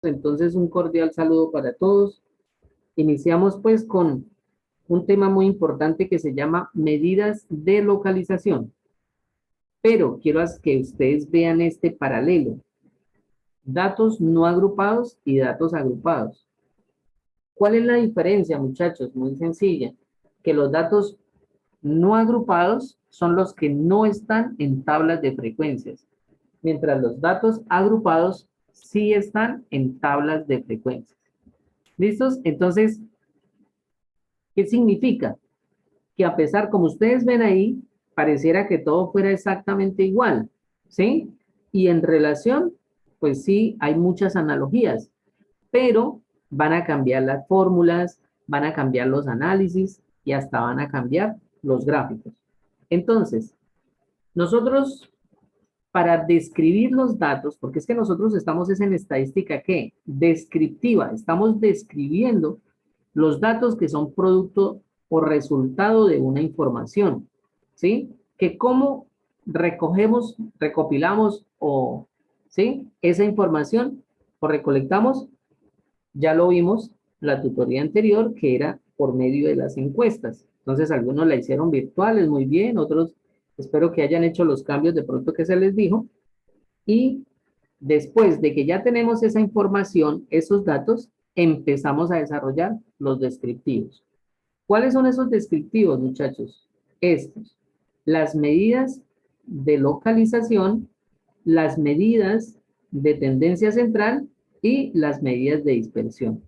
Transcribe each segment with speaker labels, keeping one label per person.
Speaker 1: Entonces, un cordial saludo para todos. Iniciamos pues con un tema muy importante que se llama medidas de localización. Pero quiero que ustedes vean este paralelo. Datos no agrupados y datos agrupados. ¿Cuál es la diferencia, muchachos? Muy sencilla. Que los datos no agrupados son los que no están en tablas de frecuencias, mientras los datos agrupados sí están en tablas de frecuencias. ¿Listos? Entonces, ¿qué significa? Que a pesar, como ustedes ven ahí, pareciera que todo fuera exactamente igual, ¿sí? Y en relación, pues sí, hay muchas analogías, pero van a cambiar las fórmulas, van a cambiar los análisis y hasta van a cambiar los gráficos. Entonces, nosotros, para describir los datos, porque es que nosotros estamos en estadística, ¿qué? Descriptiva, estamos describiendo los datos que son producto o resultado de una información, ¿sí? Que cómo recogemos, recopilamos o, ¿sí? Esa información o recolectamos, ya lo vimos la tutoría anterior, que era por medio de las encuestas. Entonces, algunos la hicieron virtuales, muy bien, otros espero que hayan hecho los cambios de pronto que se les dijo. Y después de que ya tenemos esa información, esos datos, empezamos a desarrollar los descriptivos. ¿Cuáles son esos descriptivos, muchachos? Estos. Las medidas de localización, las medidas de tendencia central y las medidas de dispersión.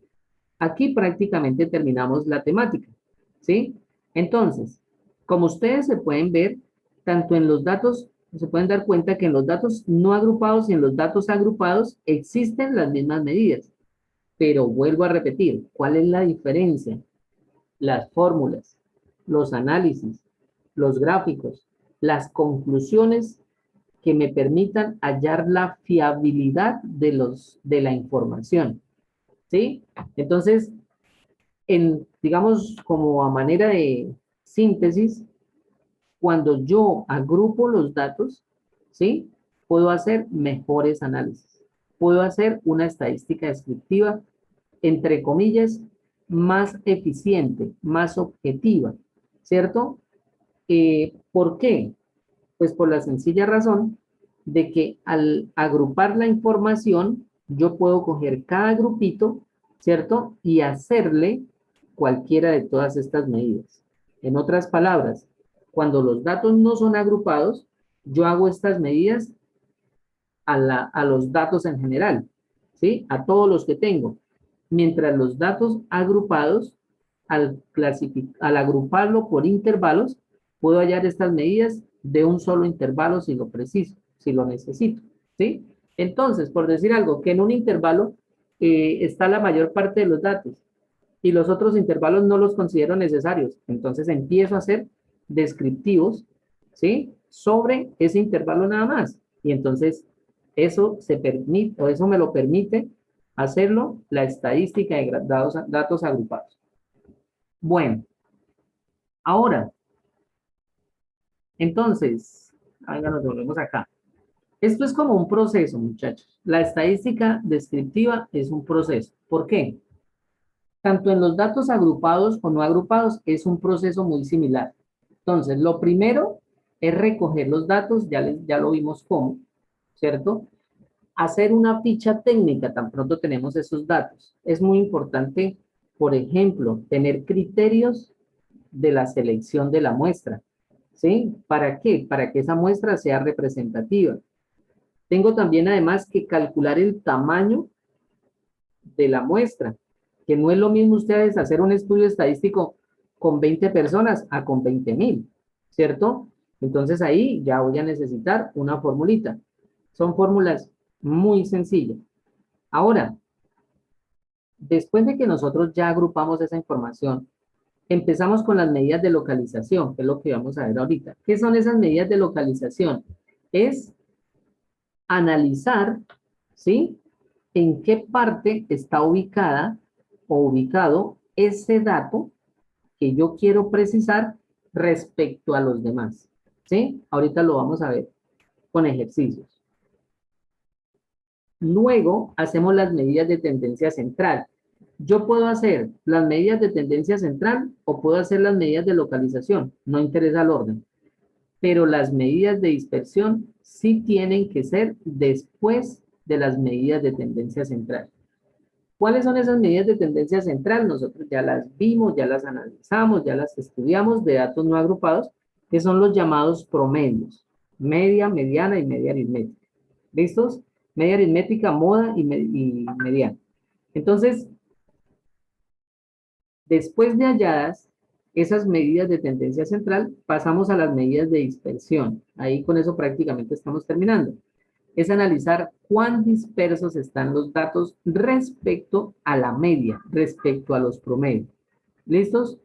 Speaker 1: Aquí prácticamente terminamos la temática, ¿sí? Entonces, como ustedes se pueden ver, tanto en los datos, se pueden dar cuenta que en los datos no agrupados y en los datos agrupados existen las mismas medidas. Pero vuelvo a repetir, ¿cuál es la diferencia? Las fórmulas, los análisis, los gráficos, las conclusiones que me permitan hallar la fiabilidad de la información, ¿sí? Entonces, digamos, como a manera de síntesis, cuando yo agrupo los datos, ¿sí? Puedo hacer mejores análisis. Puedo hacer una estadística descriptiva, entre comillas, más eficiente, más objetiva, ¿cierto? ¿Por qué? Pues por la sencilla razón de que al agrupar la información, yo puedo coger cada grupito, ¿cierto? Y hacerle cualquiera de todas estas medidas. En otras palabras, cuando los datos no son agrupados, yo hago estas medidas a los datos en general, ¿sí? A todos los que tengo. Mientras los datos agrupados, al agruparlo por intervalos, puedo hallar estas medidas de un solo intervalo si lo preciso, si lo necesito, ¿sí? Entonces, por decir algo, que en un intervalo está la mayor parte de los datos y los otros intervalos no los considero necesarios. Entonces empiezo a hacer descriptivos, ¿sí? Sobre ese intervalo nada más. Y entonces eso se permite, o eso me lo permite hacerlo la estadística de datos agrupados. Bueno, ahora, entonces, venga, nos volvemos acá. Esto es como un proceso, muchachos. La estadística descriptiva es un proceso. ¿Por qué? Tanto en los datos agrupados o no agrupados es un proceso muy similar. Entonces, lo primero es recoger los datos, ya lo vimos cómo, ¿cierto? Hacer una ficha técnica, tan pronto tenemos esos datos. Es muy importante, por ejemplo, tener criterios de la selección de la muestra, ¿sí? ¿Para qué? Para que esa muestra sea representativa. Tengo también además que calcular el tamaño de la muestra, que no es lo mismo ustedes hacer un estudio estadístico con 20 personas a con 20,000, ¿cierto? Entonces ahí ya voy a necesitar una formulita. Son fórmulas muy sencillas. Ahora, después de que nosotros ya agrupamos esa información, empezamos con las medidas de localización, que es lo que vamos a ver ahorita. ¿Qué son esas medidas de localización? Es analizar, ¿sí? En qué parte está ubicada o ubicado ese dato que yo quiero precisar respecto a los demás, ¿sí? Ahorita lo vamos a ver con ejercicios. Luego hacemos las medidas de tendencia central. Yo puedo hacer las medidas de tendencia central o puedo hacer las medidas de localización, no interesa el orden, pero las medidas de dispersión sí tienen que ser después de las medidas de tendencia central. ¿Cuáles son esas medidas de tendencia central? Nosotros ya las vimos, ya las analizamos, ya las estudiamos de datos no agrupados, que son los llamados promedios, media, mediana y media aritmética. ¿Listos? Media aritmética, moda y mediana. Entonces, después de halladas esas medidas de tendencia central, pasamos a las medidas de dispersión. Ahí con eso prácticamente estamos terminando. Es analizar cuán dispersos están los datos respecto a la media, respecto a los promedios. ¿Listos?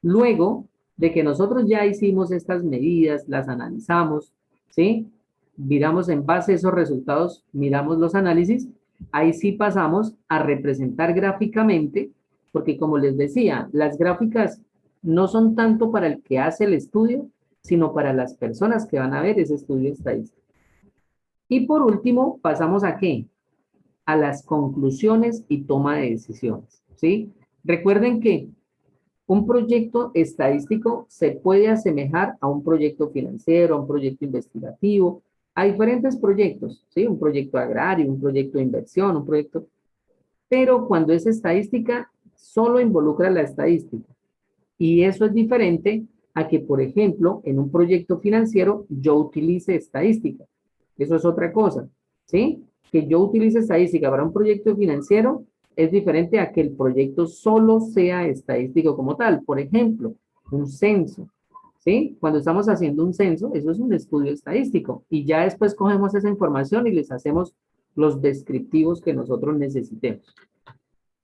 Speaker 1: Luego de que nosotros ya hicimos estas medidas, las analizamos, ¿sí? Miramos en base a esos resultados, miramos los análisis, ahí sí pasamos a representar gráficamente, porque como les decía, las gráficas no son tanto para el que hace el estudio, sino para las personas que van a ver ese estudio estadístico. Y por último, pasamos a ¿qué? A las conclusiones y toma de decisiones, ¿sí? Recuerden que un proyecto estadístico se puede asemejar a un proyecto financiero, a un proyecto investigativo, a diferentes proyectos, ¿sí? Un proyecto agrario, un proyecto de inversión, un proyecto... Pero cuando es estadística, solo involucra la estadística. Y eso es diferente a que, por ejemplo, en un proyecto financiero yo utilice estadística. Eso es otra cosa, ¿sí? Que yo utilice estadística para un proyecto financiero es diferente a que el proyecto solo sea estadístico como tal. Por ejemplo, un censo, ¿sí? Cuando estamos haciendo un censo, eso es un estudio estadístico. Y ya después cogemos esa información y les hacemos los descriptivos que nosotros necesitemos.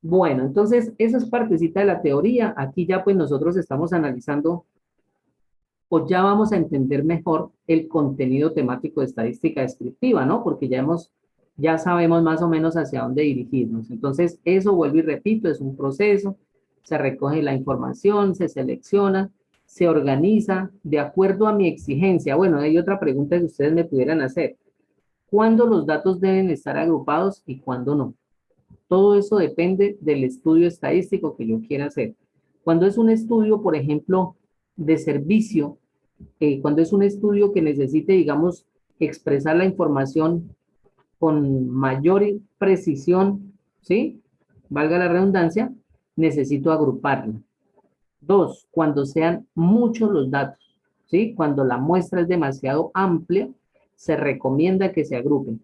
Speaker 1: Bueno, entonces, esa es partecita de la teoría. Aquí ya pues nosotros estamos analizando o ya vamos a entender mejor el contenido temático de estadística descriptiva, ¿no? Porque ya sabemos más o menos hacia dónde dirigirnos. Entonces, eso, vuelvo y repito, es un proceso. Se recoge la información, se selecciona, se organiza de acuerdo a mi exigencia. Bueno, hay otra pregunta que ustedes me pudieran hacer. ¿Cuándo los datos deben estar agrupados y cuándo no? Todo eso depende del estudio estadístico que yo quiera hacer. Cuando es un estudio, por ejemplo, de servicio, cuando es un estudio que necesite, digamos, expresar la información con mayor precisión, ¿sí? Valga la redundancia, necesito agruparla. Dos, cuando sean muchos los datos, ¿sí? Cuando la muestra es demasiado amplia, se recomienda que se agrupen.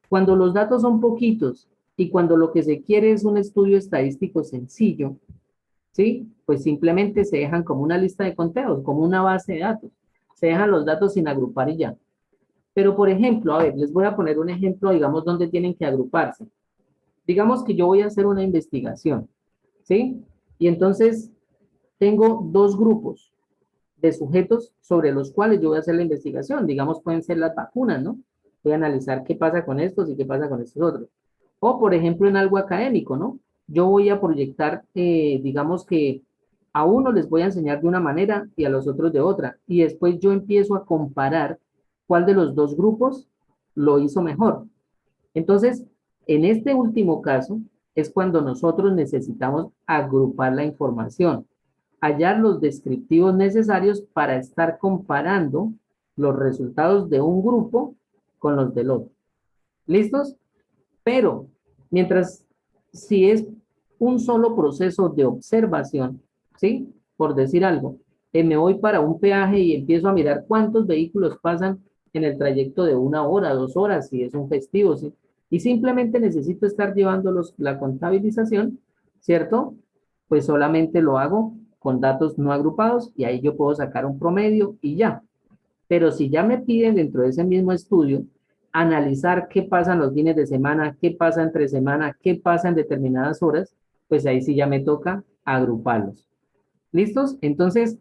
Speaker 1: Cuando los datos son poquitos y cuando lo que se quiere es un estudio estadístico sencillo, ¿sí? Pues simplemente se dejan como una lista de conteos, como una base de datos. Se dejan los datos sin agrupar y ya. Pero, por ejemplo, a ver, les voy a poner un ejemplo, digamos, donde tienen que agruparse. Digamos que yo voy a hacer una investigación, ¿sí? Y entonces tengo dos grupos de sujetos sobre los cuales yo voy a hacer la investigación. Digamos, pueden ser las vacunas, ¿no? Voy a analizar qué pasa con estos y qué pasa con estos otros. O, por ejemplo, en algo académico, ¿no? Yo voy a proyectar, digamos que a uno les voy a enseñar de una manera y a los otros de otra. Y después yo empiezo a comparar cuál de los dos grupos lo hizo mejor. Entonces, en este último caso, es cuando nosotros necesitamos agrupar la información, hallar los descriptivos necesarios para estar comparando los resultados de un grupo con los del otro. ¿Listos? Pero, mientras, si es un solo proceso de observación, ¿sí? Por decir algo, me voy para un peaje y empiezo a mirar cuántos vehículos pasan en el trayecto de 1 hora, 2 horas, si es un festivo, ¿sí? Y simplemente necesito estar llevándolos la contabilización, ¿cierto? Pues solamente lo hago con datos no agrupados y ahí yo puedo sacar un promedio y ya. Pero si ya me piden dentro de ese mismo estudio analizar qué pasa en los fines de semana, qué pasa entre semana, qué pasa en determinadas horas, pues ahí sí ya me toca agruparlos. ¿Listos? Entonces,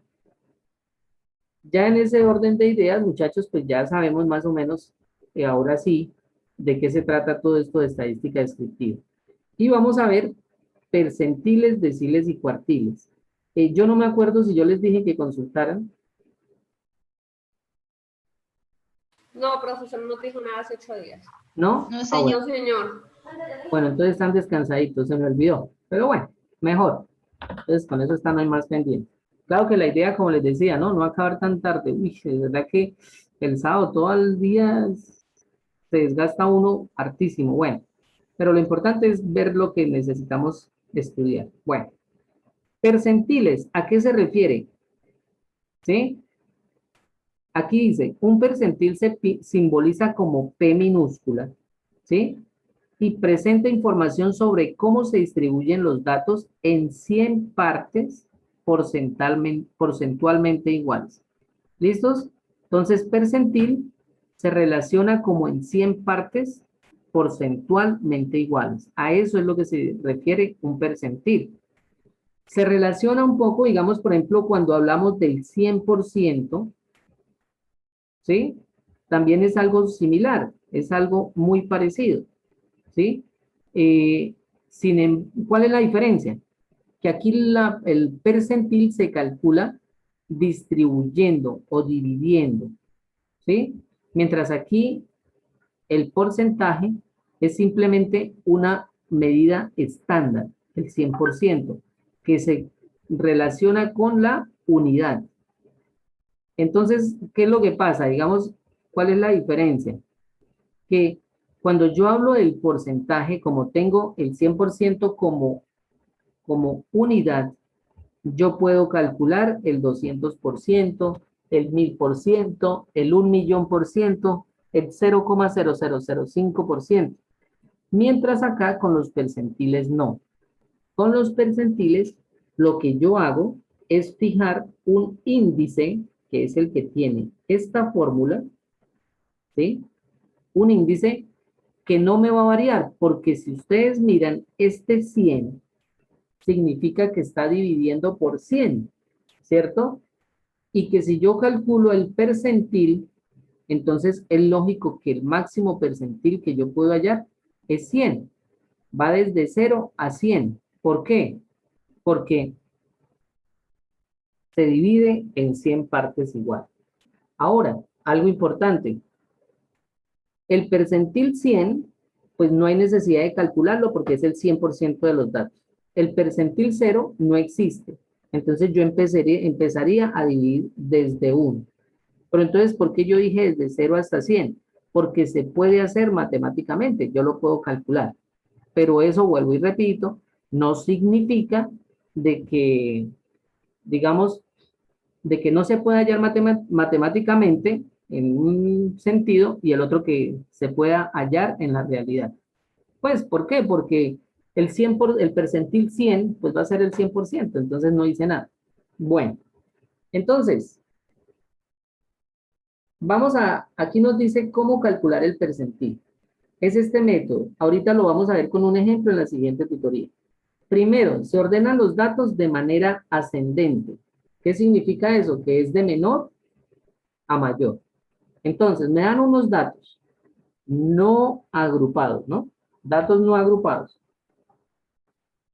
Speaker 1: ya en ese orden de ideas, muchachos, pues ya sabemos más o menos, ahora sí, de qué se trata todo esto de estadística descriptiva. Y vamos a ver percentiles, deciles y cuartiles. Yo no me acuerdo si yo les dije que consultaran.
Speaker 2: No, profesor, no nos dijo nada hace 8 días.
Speaker 1: ¿No?
Speaker 2: No,
Speaker 1: Ah, bueno.
Speaker 2: señor. Señor.
Speaker 1: Bueno, entonces están descansaditos, se me olvidó. Pero bueno, mejor. Entonces con eso están ahí más pendientes. Claro que la idea, como les decía, ¿no? No acabar tan tarde. Uy, de verdad que el sábado todo el día se desgasta uno hartísimo. Bueno, pero lo importante es ver lo que necesitamos estudiar. Bueno, percentiles, ¿a qué se refiere? ¿Sí? Aquí dice, un percentil se simboliza como P minúscula, ¿sí? Y presenta información sobre cómo se distribuyen los datos en 100 partes porcentualmente iguales. ¿Listos? Entonces, percentil se relaciona como en 100 partes porcentualmente iguales. A eso es lo que se refiere un percentil. Se relaciona un poco, digamos, por ejemplo, cuando hablamos del 100%, ¿sí? También es algo similar, es algo muy parecido, ¿sí? ¿Cuál es la diferencia? Que aquí el percentil se calcula distribuyendo o dividiendo, ¿sí? Mientras aquí el porcentaje es simplemente una medida estándar, el 100%, que se relaciona con la unidad. Entonces, ¿qué es lo que pasa? Digamos, ¿cuál es la diferencia? Que cuando yo hablo del porcentaje, como tengo el 100% como unidad, yo puedo calcular el 200%, el 1000%, el 1.000.000%, el 0,0005%. Mientras acá con los percentiles no. Con los percentiles lo que yo hago es fijar un índice, que es el que tiene esta fórmula, ¿sí? Un índice que no me va a variar, porque si ustedes miran, este 100 significa que está dividiendo por 100, ¿cierto? Y que si yo calculo el percentil, entonces es lógico que el máximo percentil que yo puedo hallar es 100. Va desde 0 a 100. ¿Por qué? Porque se divide en 100 partes igual. Ahora, algo importante. El percentil 100, pues no hay necesidad de calcularlo porque es el 100% de los datos. El percentil 0 no existe. Entonces yo empezaría a dividir desde 1. Pero entonces, ¿por qué yo dije desde 0 hasta 100? Porque se puede hacer matemáticamente, yo lo puedo calcular. Pero eso, vuelvo y repito, no significa de que, digamos, de que no se pueda hallar matemáticamente en un sentido y el otro que se pueda hallar en la realidad. Pues, ¿por qué? Porque el percentil 100, pues va a ser el 100%, entonces no dice nada. Bueno, entonces, aquí nos dice cómo calcular el percentil. Es este método. Ahorita lo vamos a ver con un ejemplo en la siguiente tutoría. Primero, se ordenan los datos de manera ascendente. ¿Qué significa eso? Que es de menor a mayor. Entonces, me dan unos datos no agrupados, ¿no? Datos no agrupados.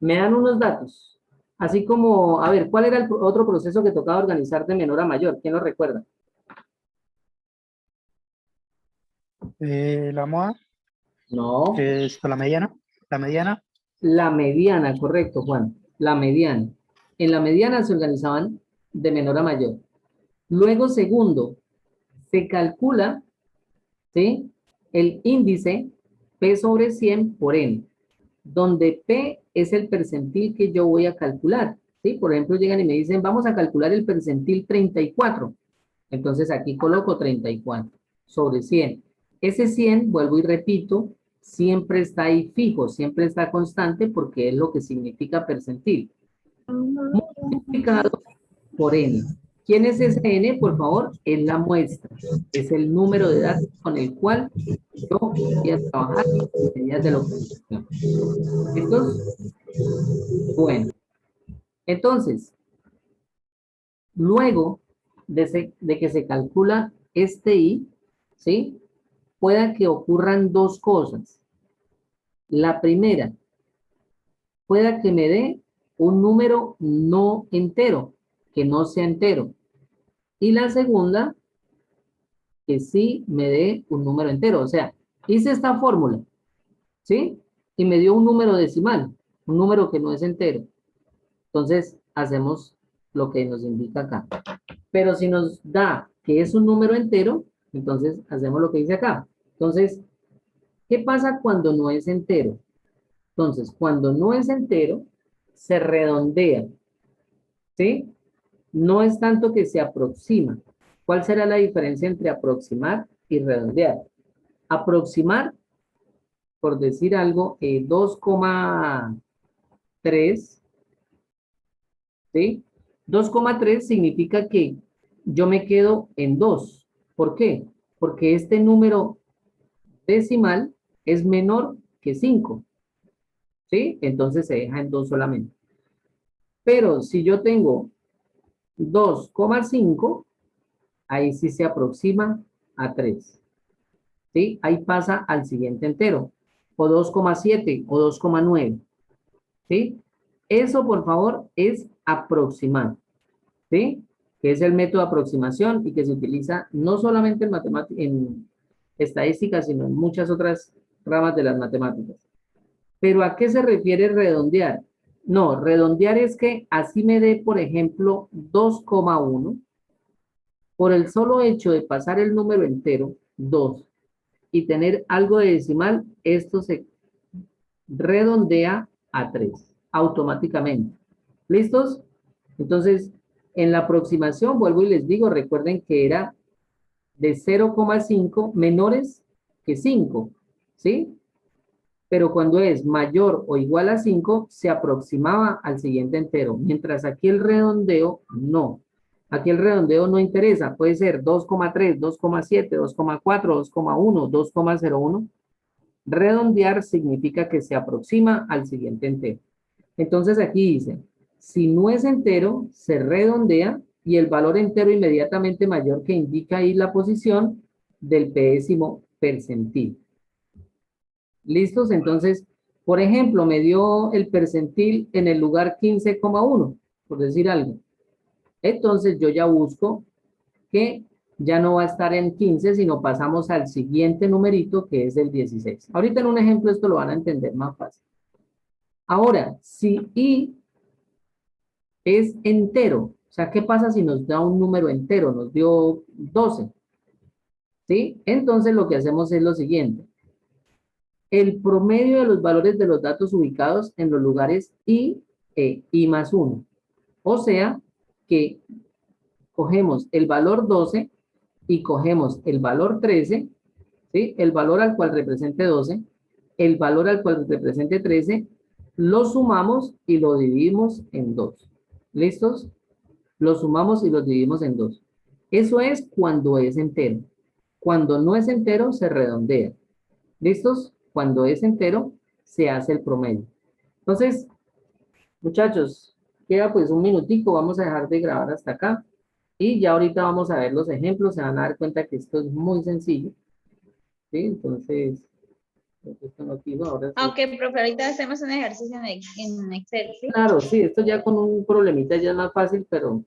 Speaker 1: Me dan unos datos. Así como, a ver, ¿cuál era el otro proceso que tocaba organizar de menor a mayor? ¿Quién lo recuerda?
Speaker 3: La moda,
Speaker 1: No,
Speaker 3: es la mediana, la mediana.
Speaker 1: la mediana, correcto, Juan. La mediana. En la mediana se organizaban de menor a mayor. Luego, segundo, se calcula, ¿sí? El índice P sobre 100 por N, donde P es el percentil que yo voy a calcular, ¿sí? Por ejemplo, llegan y me dicen, vamos a calcular el percentil 34. Entonces aquí coloco 34 sobre 100. Ese 100, vuelvo y repito, siempre está ahí fijo, siempre está constante porque es lo que significa percentil. Multiplicado por n. ¿Quién es ese n? Por favor, es la muestra. Es el número de datos con el cual yo voy a trabajar en medidas de localización. ¿Listos? Bueno, entonces, luego de que se calcula este i, ¿sí? Pueda que ocurran dos cosas. La primera, pueda que me dé un número no entero, que no sea entero. Y la segunda, que sí me dé un número entero. O sea, Hice esta fórmula, ¿sí? Y me dio un número decimal, un número que no es entero. Entonces, hacemos lo que nos indica acá. Pero si nos da que es un número entero, entonces hacemos lo que dice acá. Entonces, ¿qué pasa cuando no es entero? Entonces, cuando no es entero, se redondea, ¿sí? No es tanto que se aproxima. ¿Cuál será la diferencia entre aproximar y redondear? Aproximar, por decir algo, 2,3, ¿sí? 2,3 significa que yo me quedo en 2. ¿Por qué? Porque este número decimal es menor que 5, ¿sí? Entonces se deja en 2 solamente. Pero si yo tengo 2,5, ahí sí se aproxima a 3, ¿sí? Ahí pasa al siguiente entero, o 2,7 o 2,9, ¿sí? Eso, por favor, es aproximar, ¿sí? Que es el método de aproximación y que se utiliza no solamente en matemáticas, en estadística, sino en muchas otras ramas de las matemáticas. Pero ¿a qué se refiere redondear? No, redondear es que así me dé, por ejemplo, 2,1, por el solo hecho de pasar el número entero, 2, y tener algo de decimal, esto se redondea a 3 automáticamente. ¿Listos? Entonces, en la aproximación, vuelvo y les digo, recuerden que era de 0,5 menores que 5, ¿sí? Pero cuando es mayor o igual a 5, se aproximaba al siguiente entero, mientras aquí el redondeo no. Aquí el redondeo no interesa, puede ser 2,3, 2,7, 2,4, 2,1, 2,01. Redondear significa que se aproxima al siguiente entero. Entonces aquí dice, si no es entero, se redondea y el valor entero inmediatamente mayor que indica ahí la posición del décimo percentil. ¿Listos? Entonces, por ejemplo, me dio el percentil en el lugar 15,1, por decir algo. Entonces yo ya busco que ya no va a estar en 15, sino pasamos al siguiente numerito que es el 16. Ahorita en un ejemplo esto lo van a entender más fácil. Ahora, si i es entero, o sea, ¿qué pasa si nos da un número entero? Nos dio 12, ¿sí? Entonces lo que hacemos es lo siguiente. El promedio de los valores de los datos ubicados en los lugares i e i más 1. O sea, que cogemos el valor 12 y cogemos el valor 13, ¿sí? El valor al cual represente 12, el valor al cual represente 13, lo sumamos y lo dividimos en 2. ¿Listos? Lo sumamos y lo dividimos en 2. Eso es cuando es entero. Cuando no es entero, se redondea. ¿Listos? Cuando es entero, se hace el promedio. Entonces, muchachos, queda pues un minutico, vamos a dejar de grabar hasta acá. Y ya ahorita vamos a ver los ejemplos, se van a dar cuenta que esto es muy sencillo, ¿sí? Entonces, esto no quiso, ahora sí.
Speaker 2: Aunque, profe, ahorita hacemos un ejercicio en Excel, ¿sí?
Speaker 1: Claro, sí, esto ya con un problemita ya es más fácil, pero